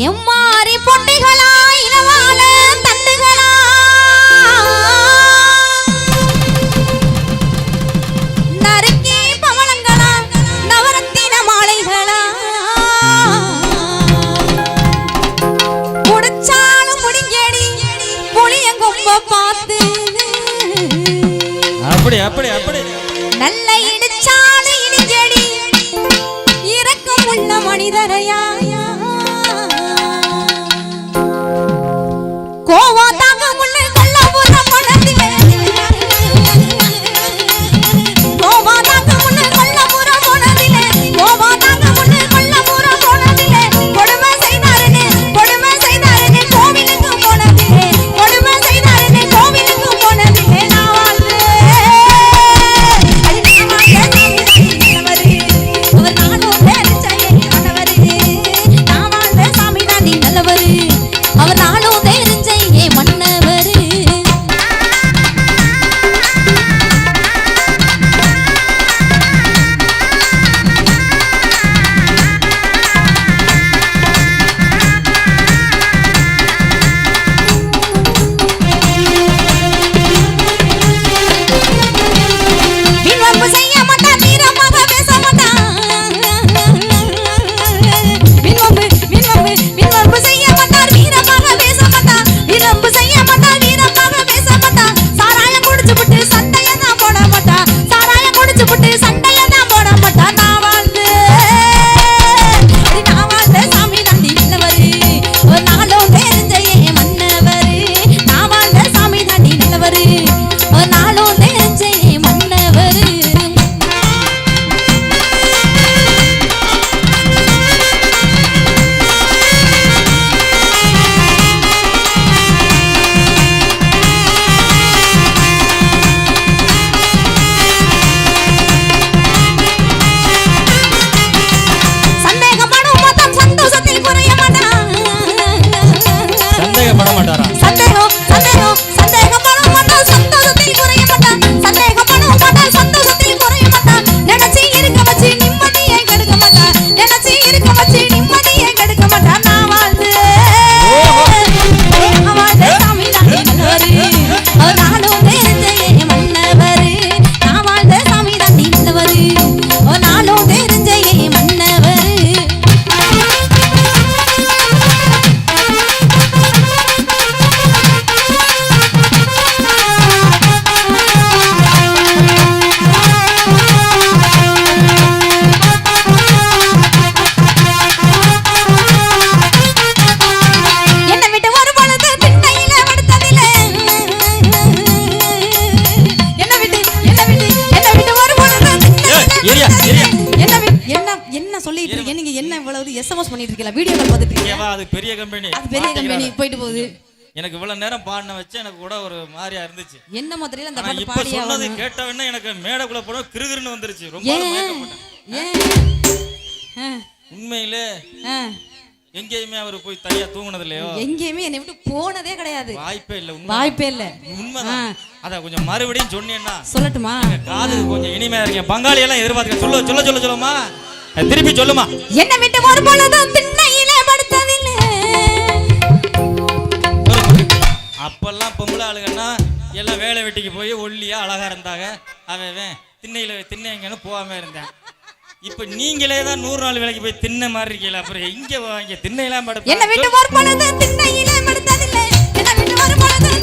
எம்மாரி பொட்டிகளா இளவால தண்டுகளா நறுக்கி பவளங்களா நவரத்தின மாலைகளா முடிச்சாலும் முடிங்கேடி புளியங்கொம்ப பார்த்து அப்படி அப்படி அப்படி நல்ல இடிச்சாலு இடிஞ்செடி இரக்கம் உள்ள மனிதரையா கோவா தாங்க முள்ள கொல்லபுரம் மனதிலே கோவா தாங்க முள்ள கொல்லபுரம் மனதிலே கோவா தாங்க முள்ள கொல்லபுரம் மனதிலே கொடுமை செய்தாரனே கோவிலுக்கு போனதிலே கொடுமை செய்தாரனே கோவிலுக்கு போனதிலே நான் வாழ்ந்து அவர் நானும் தெரிஞ்ச மன்னவர் எஸ்எம்எஸ் பண்ணிட்டு இருக்கீங்க வீடியோ கால் பார்த்துட்டு இருக்கீங்க அது பெரிய கம்பெனி போயிட்டு போகுது எனக்கு இவ்வளவு நேரம் பாடின வச்சு எனக்கு கூட ஒரு மாதிரியா இருந்துச்சு என்ன மாதிரில அந்த பாட்டு பாடி சொன்னது கேட்டவனே எனக்கு மேடக்குள்ள போற கிறுகிறுன்னு வந்துருச்சு ரொம்ப ஏன் உண்மையிலே எங்கேயுமே அவர் போய் தனியா தூங்குனது இல்லையோ எங்கேயுமே என்னை விட்டு போனதே கிடையாது வாய்ப்பே இல்ல உண்மைதான் அத கொஞ்சம் மறுபடியும் சொன்னீங்கன்னா சொல்லட்டுமா காது கொஞ்சம் இனிமையா இருக்கேன் பங்காளி எல்லாம் எதிர்பார்க்க சொல்லுமா திருப்பி சொல்லுமா என்ன விட்டு ஒரு பொழுதும் திண்ணையிலே படுத்ததில்லை அப்பெல்லாம் பொம்பளை ஆளுங்கன்னா எல்லாம் வேலை வெட்டிக்கு போய் ஒல்லியா அழகா இருந்தாங்க அவன் திண்ணைங்கன்னு போகாம இருந்தேன் இப்ப நீங்களே தான் 100 நாள் வேலைக்கு போய் தின்ன மாதிரி இருக்கீங்களா அப்புறம் இங்க திண்ணையெல்லாம் படுத்து என்ன விட்டு ஒரு பொழுதும் திண்ணையிலே படுத்ததில்லை என்ன விட்டு ஒரு பொழுதும்